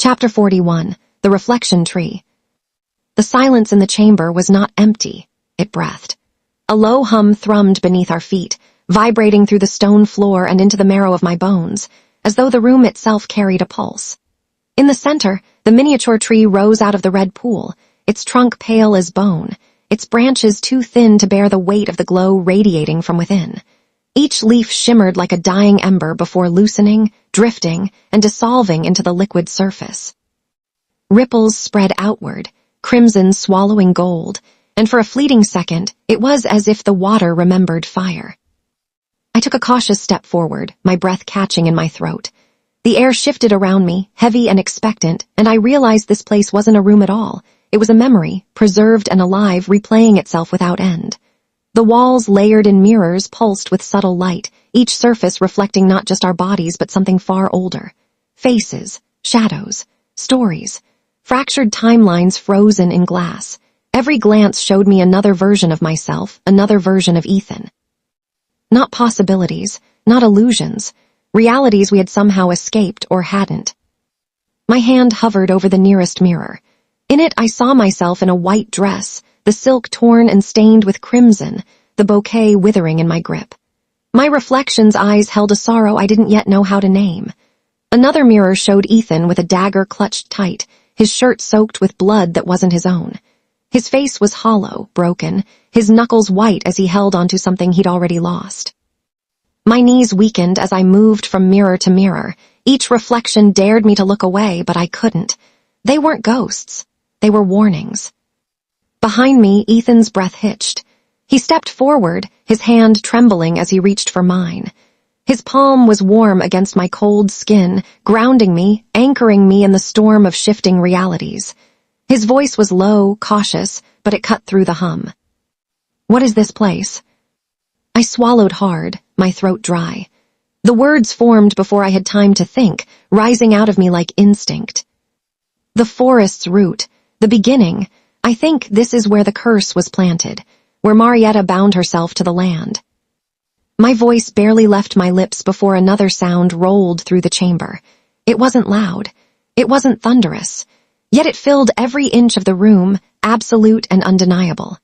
Chapter 41. The Reflection Tree. The silence in the chamber was not empty. It breathed. A low hum thrummed beneath our feet, vibrating through the stone floor and into the marrow of my bones, as though the room itself carried a pulse. In the center, the miniature tree rose out of the red pool, its trunk pale as bone, its branches too thin to bear the weight of the glow radiating from within. Each leaf shimmered like a dying ember before loosening, drifting, and dissolving into the liquid surface. Ripples spread outward, crimson swallowing gold, and for a fleeting second, it was as if the water remembered fire. I took a cautious step forward, my breath catching in my throat. The air shifted around me, heavy and expectant, and I realized this place wasn't a room at all. It was a memory, preserved and alive, replaying itself without end. The walls, layered in mirrors, pulsed with subtle light, each surface reflecting not just our bodies but something far older. Faces, shadows, stories, fractured timelines frozen in glass. Every glance showed me another version of myself, another version of Ethan. Not possibilities, not illusions, realities we had somehow escaped or hadn't. My hand hovered over the nearest mirror. In it I saw myself in a white dress, the silk torn and stained with crimson, the bouquet withering in my grip. My reflection's eyes held a sorrow I didn't yet know how to name. Another mirror showed Ethan with a dagger clutched tight, his shirt soaked with blood that wasn't his own. His face was hollow, broken, his knuckles white as he held onto something he'd already lost. My knees weakened as I moved from mirror to mirror. Each reflection dared me to look away, but I couldn't. They weren't ghosts. They were warnings. Behind me, Ethan's breath hitched. He stepped forward, his hand trembling as he reached for mine. His palm was warm against my cold skin, grounding me, anchoring me in the storm of shifting realities. His voice was low, cautious, but it cut through the hum. "What is this place?" I swallowed hard, my throat dry. The words formed before I had time to think, rising out of me like instinct. "The forest's root, the beginning. I think this is where the curse was planted, where Marietta bound herself to the land." My voice barely left my lips before another sound rolled through the chamber. It wasn't loud. It wasn't thunderous. Yet it filled every inch of the room, absolute and undeniable.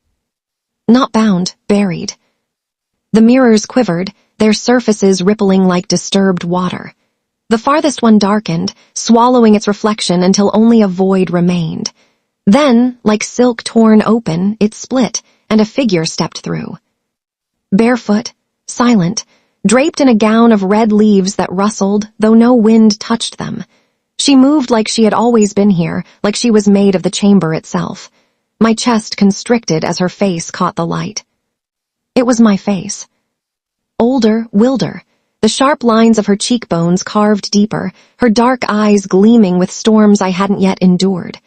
Not bound, buried. The mirrors quivered, their surfaces rippling like disturbed water. The farthest one darkened, swallowing its reflection until only a void remained. Then, like silk torn open, it split, and a figure stepped through. Barefoot, silent, draped in a gown of red leaves that rustled, though no wind touched them. She moved like she had always been here, like she was made of the chamber itself. My chest constricted as her face caught the light. It was my face. Older, wilder, the sharp lines of her cheekbones carved deeper, her dark eyes gleaming with storms I hadn't yet endured.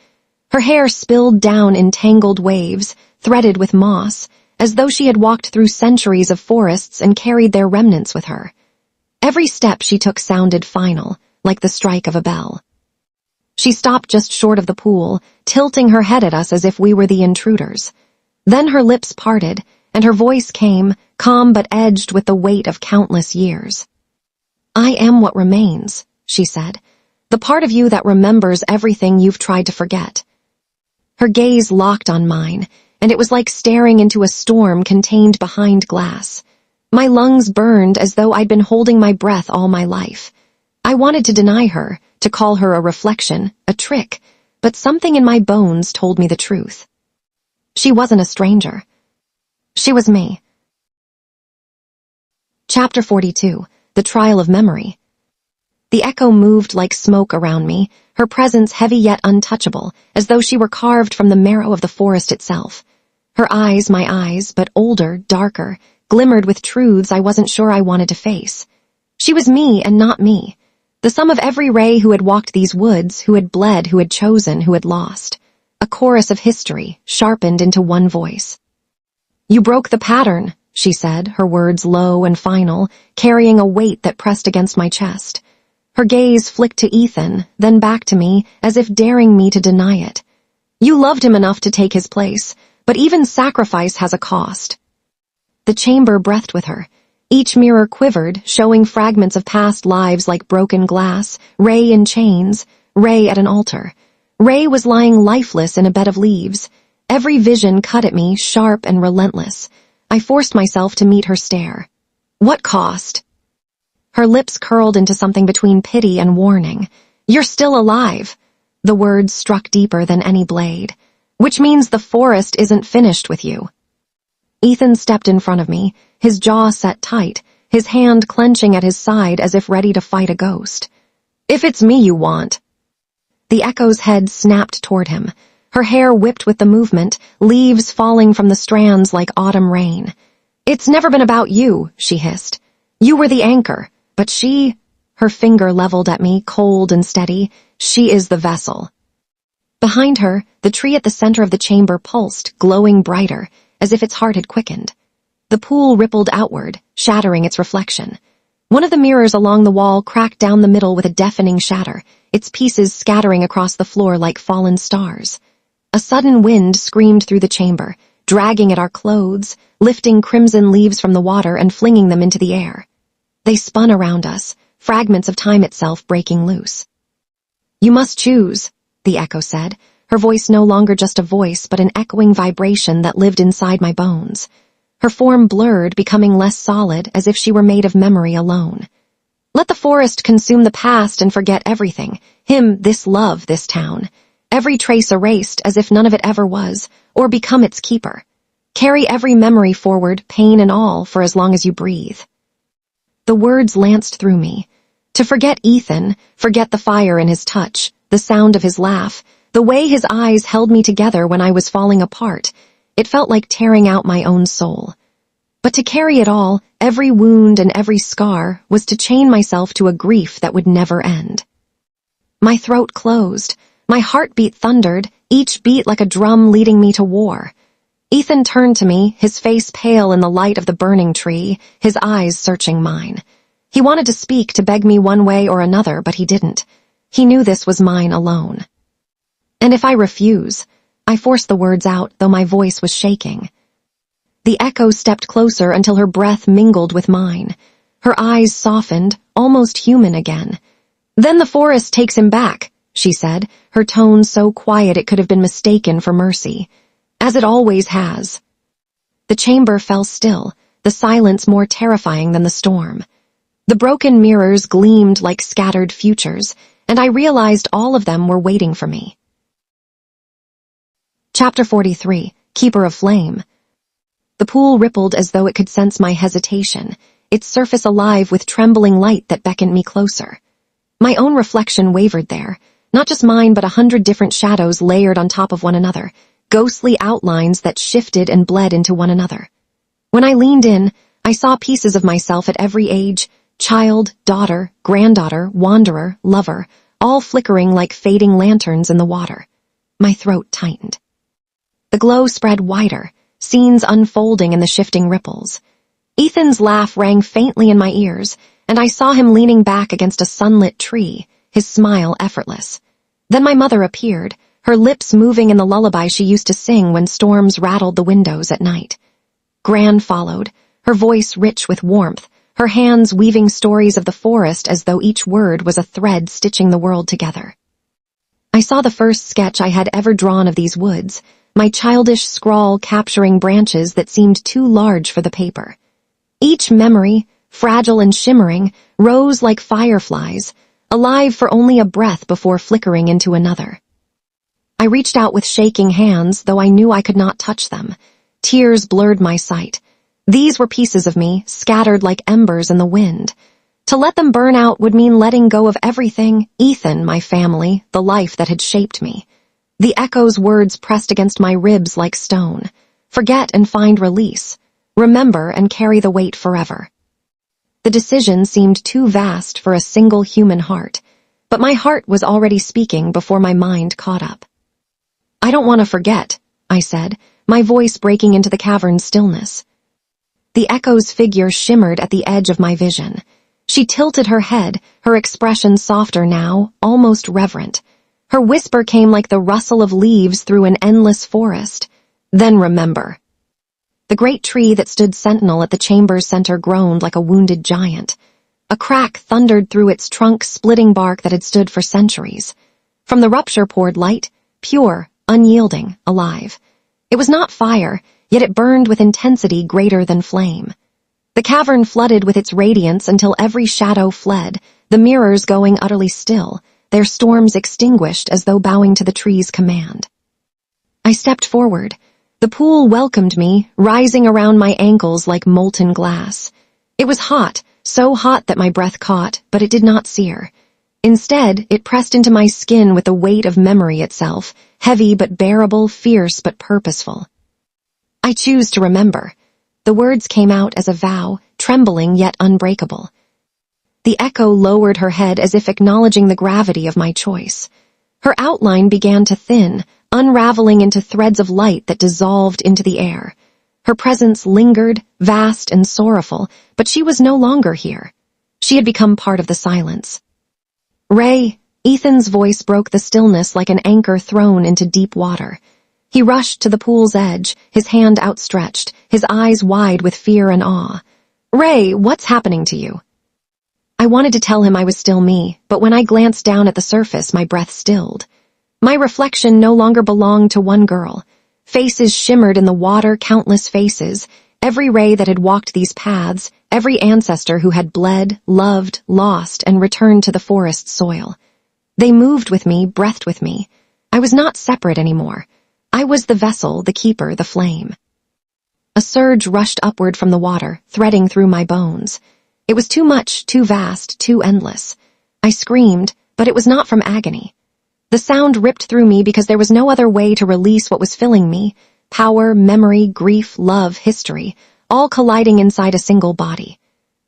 Her hair spilled down in tangled waves, threaded with moss, as though she had walked through centuries of forests and carried their remnants with her. Every step she took sounded final, like the strike of a bell. She stopped just short of the pool, tilting her head at us as if we were the intruders. Then her lips parted, and her voice came, calm but edged with the weight of countless years. "I am what remains," she said, "the part of you that remembers everything you've tried to forget." Her gaze locked on mine, and it was like staring into a storm contained behind glass. My lungs burned as though I'd been holding my breath all my life. I wanted to deny her, to call her a reflection, a trick, but something in my bones told me the truth. She wasn't a stranger. She was me. Chapter 42. The Trial of Memory. The echo moved like smoke around me, her presence heavy yet untouchable, as though she were carved from the marrow of the forest itself. Her eyes, my eyes, but older, darker, glimmered with truths I wasn't sure I wanted to face. She was me and not me, the sum of every ray who had walked these woods, who had bled, who had chosen, who had lost. A chorus of history, sharpened into one voice. "You broke the pattern," she said, her words low and final, carrying a weight that pressed against my chest. Her gaze flicked to Ethan, then back to me, as if daring me to deny it. "You loved him enough to take his place, but even sacrifice has a cost." The chamber breathed with her. Each mirror quivered, showing fragments of past lives like broken glass, Ray in chains, Ray at an altar. Ray was lying lifeless in a bed of leaves. Every vision cut at me, sharp and relentless. I forced myself to meet her stare. What cost? Her lips curled into something between pity and warning. You're still alive. The words struck deeper than any blade. Which means the forest isn't finished with you. Ethan stepped in front of me, his jaw set tight, his hand clenching at his side as if ready to fight a ghost. If it's me you want. The echo's head snapped toward him. Her hair whipped with the movement, leaves falling from the strands like autumn rain. It's never been about you, she hissed. You were the anchor, but she... Her finger leveled at me, cold and steady. She is the vessel. Behind her, the tree at the center of the chamber pulsed, glowing brighter, as if its heart had quickened. The pool rippled outward, shattering its reflection. One of the mirrors along the wall cracked down the middle with a deafening shatter, its pieces scattering across the floor like fallen stars. A sudden wind screamed through the chamber, dragging at our clothes, lifting crimson leaves from the water and flinging them into the air. They spun around us, fragments of time itself breaking loose. You must choose, the echo said, her voice no longer just a voice but an echoing vibration that lived inside my bones. Her form blurred, becoming less solid, as if she were made of memory alone. Let the forest consume the past and forget everything, him, this love, this town. Every trace erased as if none of it ever was, or become its keeper. Carry every memory forward, pain and all, for as long as you breathe. The words lanced through me. To forget Ethan, forget the fire in his touch, the sound of his laugh, the way his eyes held me together when I was falling apart. It felt like tearing out my own soul. But to carry it all, every wound and every scar, was to chain myself to a grief that would never end. My throat closed. My heartbeat thundered, each beat like a drum leading me to war. Ethan turned to me, his face pale in the light of the burning tree, his eyes searching mine. He wanted to speak, to beg me one way or another, but he didn't. He knew this was mine alone. And if I refuse, I forced the words out, though my voice was shaking. The echo stepped closer until her breath mingled with mine. Her eyes softened, almost human again. Then the forest takes him back, she said, her tone so quiet it could have been mistaken for mercy. As it always has. The chamber fell still, the silence more terrifying than the storm. The broken mirrors gleamed like scattered futures, and I realized all of them were waiting for me. Chapter 43, Keeper of Flame. The pool rippled as though it could sense my hesitation, its surface alive with trembling light that beckoned me closer. My own reflection wavered there, not just mine but 100 different shadows layered on top of one another, ghostly outlines that shifted and bled into one another. When I leaned in, I saw pieces of myself at every age, child, daughter, granddaughter, wanderer, lover, all flickering like fading lanterns in the water. My throat tightened. The glow spread wider, scenes unfolding in the shifting ripples. Ethan's laugh rang faintly in my ears, and I saw him leaning back against a sunlit tree, his smile effortless. Then my mother appeared, her lips moving in the lullaby she used to sing when storms rattled the windows at night. Gran followed, her voice rich with warmth, her hands weaving stories of the forest as though each word was a thread stitching the world together. I saw the first sketch I had ever drawn of these woods, my childish scrawl capturing branches that seemed too large for the paper. Each memory, fragile and shimmering, rose like fireflies, alive for only a breath before flickering into another. I reached out with shaking hands, though I knew I could not touch them. Tears blurred my sight. These were pieces of me, scattered like embers in the wind. To let them burn out would mean letting go of everything, Ethan, my family, the life that had shaped me. The echo's words pressed against my ribs like stone. Forget and find release. Remember and carry the weight forever. The decision seemed too vast for a single human heart, but my heart was already speaking before my mind caught up. I don't want to forget, I said, my voice breaking into the cavern's stillness. The echo's figure shimmered at the edge of my vision. She tilted her head, her expression softer now, almost reverent. Her whisper came like the rustle of leaves through an endless forest. Then remember. The great tree that stood sentinel at the chamber's center groaned like a wounded giant. A crack thundered through its trunk, splitting bark that had stood for centuries. From the rupture poured light, pure, unyielding, alive. It was not fire, yet it burned with intensity greater than flame. The cavern flooded with its radiance until every shadow fled, the mirrors going utterly still, their storms extinguished as though bowing to the tree's command. I stepped forward. The pool welcomed me, rising around my ankles like molten glass. It was hot, so hot that my breath caught, but it did not sear. Instead, it pressed into my skin with the weight of memory itself, heavy but bearable, fierce but purposeful. I choose to remember. The words came out as a vow, trembling yet unbreakable. The echo lowered her head as if acknowledging the gravity of my choice. Her outline began to thin, unraveling into threads of light that dissolved into the air. Her presence lingered, vast and sorrowful, but she was no longer here. She had become part of the silence. "Ray," Ethan's voice broke the stillness like an anchor thrown into deep water. He rushed to the pool's edge, his hand outstretched, his eyes wide with fear and awe. "Ray, what's happening to you?" I wanted to tell him I was still me, but when I glanced down at the surface, my breath stilled. My reflection no longer belonged to one girl. Faces shimmered in the water, countless faces, every Ray that had walked these paths, every ancestor who had bled, loved, lost, and returned to the forest's soil. They moved with me, breathed with me. I was not separate anymore. I was the vessel, the keeper, the flame. A surge rushed upward from the water, threading through my bones. It was too much, too vast, too endless. I screamed, but it was not from agony. The sound ripped through me because there was no other way to release what was filling me. Power, memory, grief, love, history, all colliding inside a single body.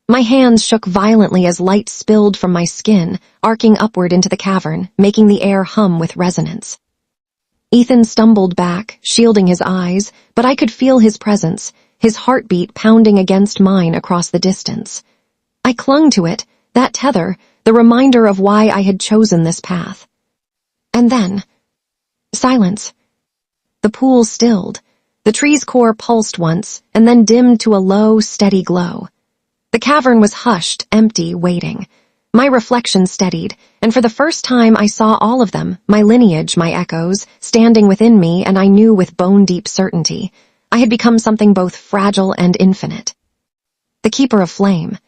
My hands shook violently as light spilled from my skin, arcing upward into the cavern, making the air hum with resonance. Ethan stumbled back, shielding his eyes, but I could feel his presence, his heartbeat pounding against mine across the distance. I clung to it, that tether, the reminder of why I had chosen this path. And then, silence. The pool stilled. The tree's core pulsed once, and then dimmed to a low, steady glow. The cavern was hushed, empty, waiting. My reflection steadied, and for the first time I saw all of them, my lineage, my echoes, standing within me, and I knew with bone-deep certainty I had become something both fragile and infinite. The Keeper of Flame.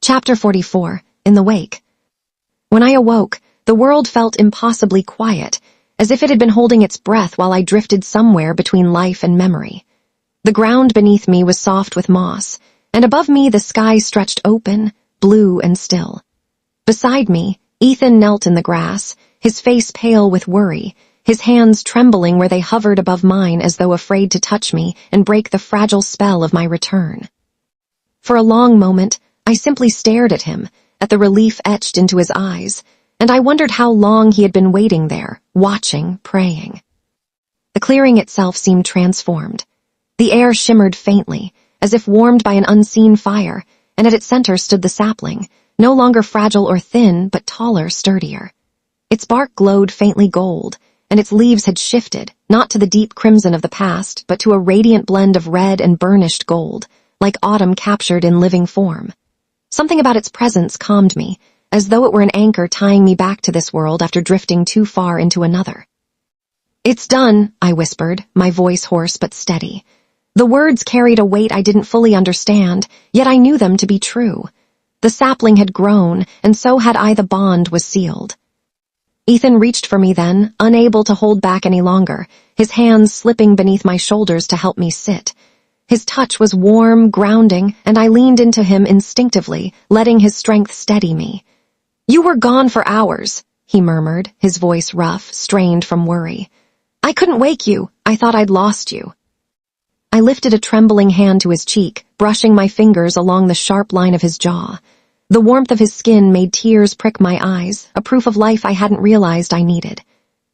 Chapter 44, In the Wake. When I awoke, the world felt impossibly quiet, as if it had been holding its breath while I drifted somewhere between life and memory. The ground beneath me was soft with moss, and above me the sky stretched open, blue and still. Beside me, Ethan knelt in the grass, his face pale with worry, his hands trembling where they hovered above mine as though afraid to touch me and break the fragile spell of my return. For a long moment, I simply stared at him, at the relief etched into his eyes, and I wondered how long he had been waiting there, watching, praying. The clearing itself seemed transformed. The air shimmered faintly, as if warmed by an unseen fire, and at its center stood the sapling, no longer fragile or thin, but taller, sturdier. Its bark glowed faintly gold, and its leaves had shifted, not to the deep crimson of the past, but to a radiant blend of red and burnished gold, like autumn captured in living form. Something about its presence calmed me, as though it were an anchor tying me back to this world after drifting too far into another. "It's done," I whispered, my voice hoarse but steady. The words carried a weight I didn't fully understand, yet I knew them to be true. The sapling had grown, and so had I. The bond was sealed. Ethan reached for me then, unable to hold back any longer, his hands slipping beneath my shoulders to help me sit. His touch was warm, grounding, and I leaned into him instinctively, letting his strength steady me. "You were gone for hours," he murmured, his voice rough, strained from worry. "I couldn't wake you. I thought I'd lost you." I lifted a trembling hand to his cheek, brushing my fingers along the sharp line of his jaw. The warmth of his skin made tears prick my eyes, a proof of life I hadn't realized I needed.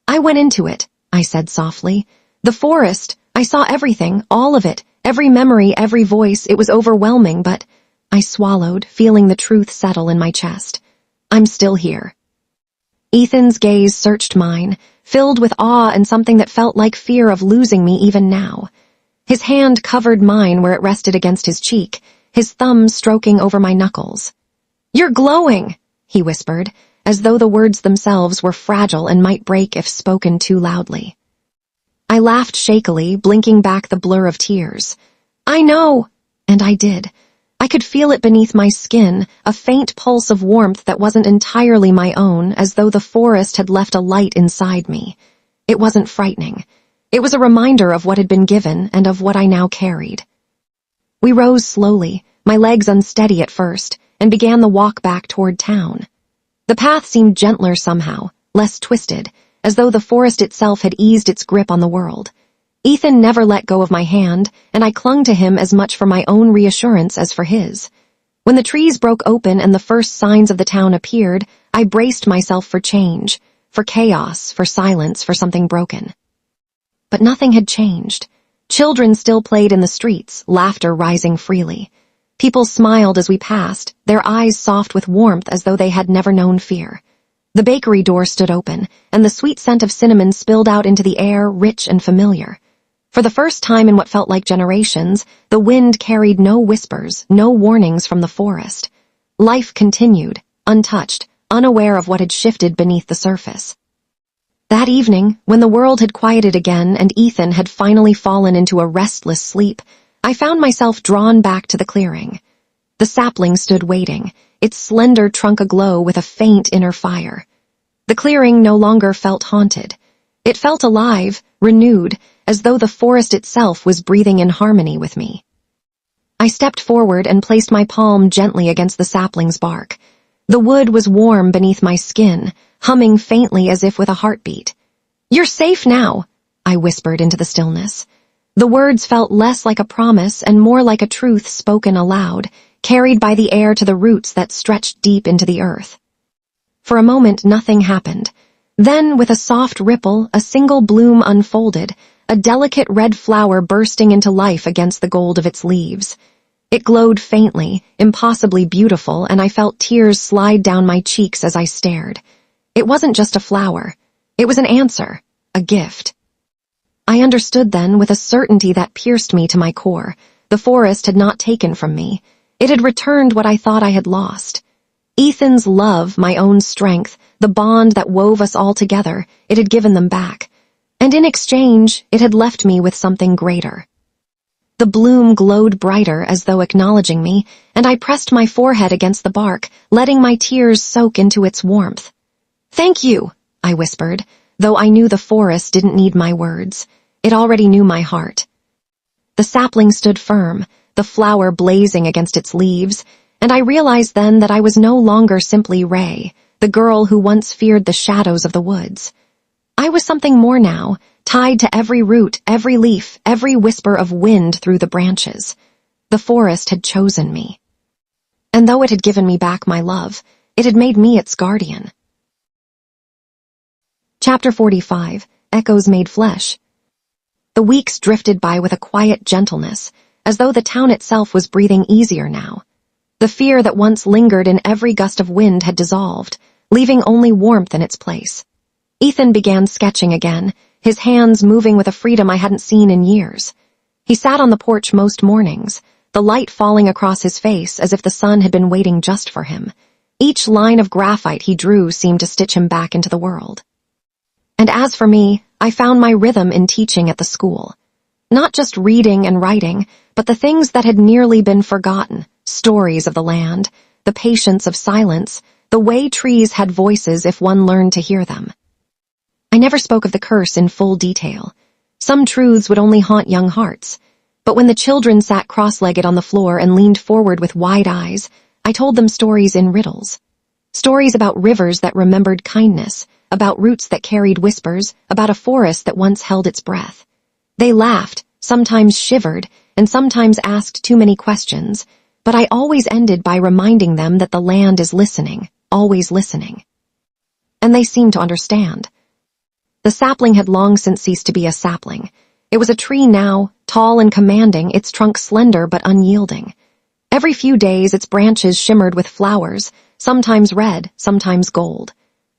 "I went into it," I said softly. "The forest, I saw everything, all of it, every memory, every voice. It was overwhelming, but—" I swallowed, feeling the truth settle in my chest. "I'm still here." Ethan's gaze searched mine, filled with awe and something that felt like fear of losing me even now. His hand covered mine where it rested against his cheek, his thumb stroking over my knuckles. "You're glowing," he whispered, as though the words themselves were fragile and might break if spoken too loudly. I laughed shakily, blinking back the blur of tears. "I know!" And I did. I could feel it beneath my skin, a faint pulse of warmth that wasn't entirely my own, as though the forest had left a light inside me. It wasn't frightening. It was a reminder of what had been given and of what I now carried. We rose slowly, my legs unsteady at first, and began the walk back toward town. The path seemed gentler somehow, less twisted, as though the forest itself had eased its grip on the world. Ethan never let go of my hand, and I clung to him as much for my own reassurance as for his. When the trees broke open and the first signs of the town appeared, I braced myself for change, for chaos, for silence, for something broken. But nothing had changed. Children still played in the streets, laughter rising freely. People smiled as we passed, their eyes soft with warmth as though they had never known fear. The bakery door stood open, and the sweet scent of cinnamon spilled out into the air, rich and familiar. For the first time in what felt like generations, the wind carried no whispers, no warnings from the forest. Life continued, untouched, unaware of what had shifted beneath the surface. That evening, when the world had quieted again and Ethan had finally fallen into a restless sleep, I found myself drawn back to the clearing. The sapling stood waiting, its slender trunk aglow with a faint inner fire. The clearing no longer felt haunted. It felt alive, renewed, as though the forest itself was breathing in harmony with me. I stepped forward and placed my palm gently against the sapling's bark. The wood was warm beneath my skin, humming faintly as if with a heartbeat. "You're safe now," I whispered into the stillness. The words felt less like a promise and more like a truth spoken aloud, carried by the air to the roots that stretched deep into the earth. For a moment, nothing happened. Then, with a soft ripple, a single bloom unfolded, a delicate red flower bursting into life against the gold of its leaves. It glowed faintly, impossibly beautiful, and I felt tears slide down my cheeks as I stared. It wasn't just a flower. It was an answer, a gift. I understood then, with a certainty that pierced me to my core. The forest had not taken from me. It had returned what I thought I had lost. Ethan's love, my own strength, the bond that wove us all together, it had given them back. And in exchange, it had left me with something greater. The bloom glowed brighter as though acknowledging me, and I pressed my forehead against the bark, letting my tears soak into its warmth. "Thank you," I whispered, though I knew the forest didn't need my words. It already knew my heart. The sapling stood firm, the flower blazing against its leaves, and I realized then that I was no longer simply Ray, the girl who once feared the shadows of the woods. I was something more now, tied to every root, every leaf, every whisper of wind through the branches. The forest had chosen me. And though it had given me back my love, it had made me its guardian. Chapter 45, Echoes Made Flesh. The weeks drifted by with a quiet gentleness, as though the town itself was breathing easier now. The fear that once lingered in every gust of wind had dissolved, leaving only warmth in its place. Ethan began sketching again, his hands moving with a freedom I hadn't seen in years. He sat on the porch most mornings, the light falling across his face as if the sun had been waiting just for him. Each line of graphite he drew seemed to stitch him back into the world. And as for me, I found my rhythm in teaching at the school. Not just reading and writing, but the things that had nearly been forgotten, stories of the land, the patience of silence, the way trees had voices if one learned to hear them. I never spoke of the curse in full detail. Some truths would only haunt young hearts. But when the children sat cross-legged on the floor and leaned forward with wide eyes, I told them stories in riddles. Stories about rivers that remembered kindness, about roots that carried whispers, about a forest that once held its breath. They laughed, sometimes shivered, and sometimes asked too many questions, but I always ended by reminding them that the land is listening, always listening. And they seemed to understand. The sapling had long since ceased to be a sapling. It was a tree now, tall and commanding, its trunk slender but unyielding. Every few days its branches shimmered with flowers, sometimes red, sometimes gold.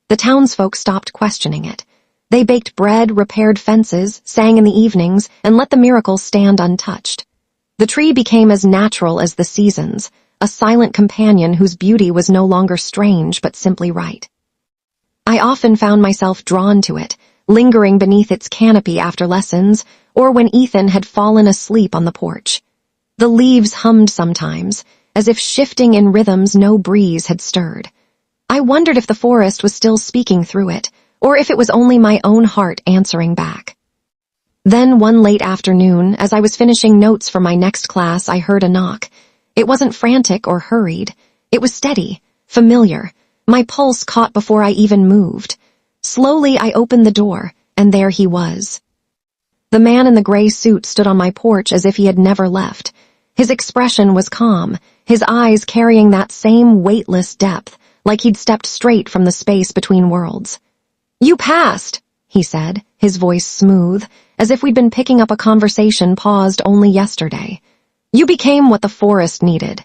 The townsfolk stopped questioning it. They baked bread, repaired fences, sang in the evenings, and let the miracle stand untouched. The tree became as natural as the seasons, a silent companion whose beauty was no longer strange but simply right. I often found myself drawn to it, lingering beneath its canopy after lessons, or when Ethan had fallen asleep on the porch. The leaves hummed sometimes, as if shifting in rhythms no breeze had stirred. I wondered if the forest was still speaking through it, or if it was only my own heart answering back. Then one late afternoon, as I was finishing notes for my next class, I heard a knock. It wasn't frantic or hurried. It was steady, familiar. My pulse caught before I even moved. Slowly I opened the door, and there he was. The man in the gray suit stood on my porch as if he had never left. His expression was calm, his eyes carrying that same weightless depth, like he'd stepped straight from the space between worlds. "You passed," he said, his voice smooth, as if we'd been picking up a conversation paused only yesterday. "You became what the forest needed."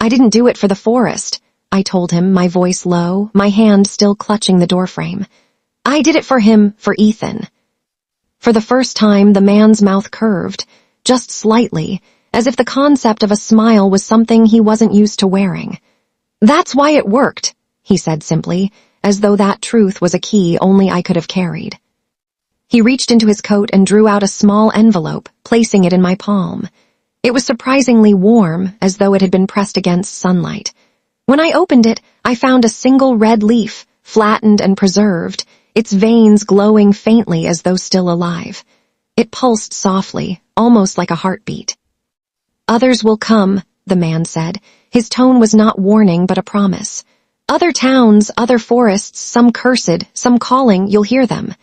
"I didn't do it for the forest," I told him, my voice low, my hand still clutching the doorframe. "I did it for him, for Ethan." For the first time, the man's mouth curved, just slightly, as if the concept of a smile was something he wasn't used to wearing. "That's why it worked," he said simply, as though that truth was a key only I could have carried. He reached into his coat and drew out a small envelope, placing it in my palm. It was surprisingly warm, as though it had been pressed against sunlight. When I opened it, I found a single red leaf, flattened and preserved, its veins glowing faintly as though still alive. It pulsed softly, almost like a heartbeat. "Others will come," the man said. His tone was not warning but a promise. "Other towns, other forests, some cursed, some calling, you'll hear them."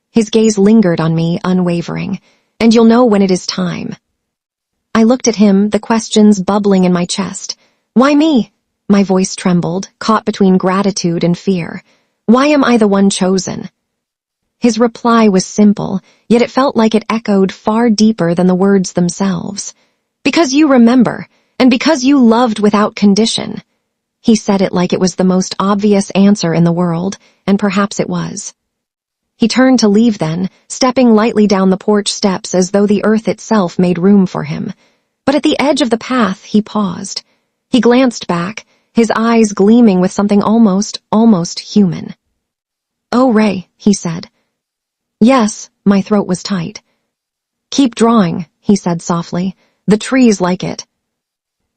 His gaze lingered on me, unwavering. "And you'll know when it is time." I looked at him, the questions bubbling in my chest. "Why me?" My voice trembled, caught between gratitude and fear. "Why am I the one chosen?" His reply was simple, yet it felt like it echoed far deeper than the words themselves. "Because you remember, and because you loved without condition." He said it like it was the most obvious answer in the world, and perhaps it was. He turned to leave then, stepping lightly down the porch steps as though the earth itself made room for him. But at the edge of the path, he paused. He glanced back, his eyes gleaming with something almost human. "Oh, Ray," he said. "Yes," my throat was tight. "Keep drawing," he said softly. "The trees like it."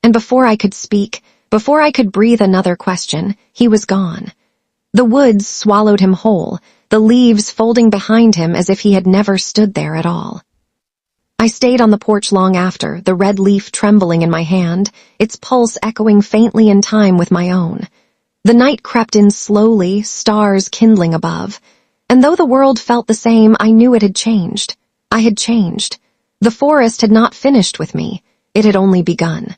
And before I could speak, before I could breathe another question, he was gone. The woods swallowed him whole, the leaves folding behind him as if he had never stood there at all. I stayed on the porch long after, the red leaf trembling in my hand, its pulse echoing faintly in time with my own. The night crept in slowly, stars kindling above, and though the world felt the same, I knew it had changed. I had changed. The forest had not finished with me. It had only begun.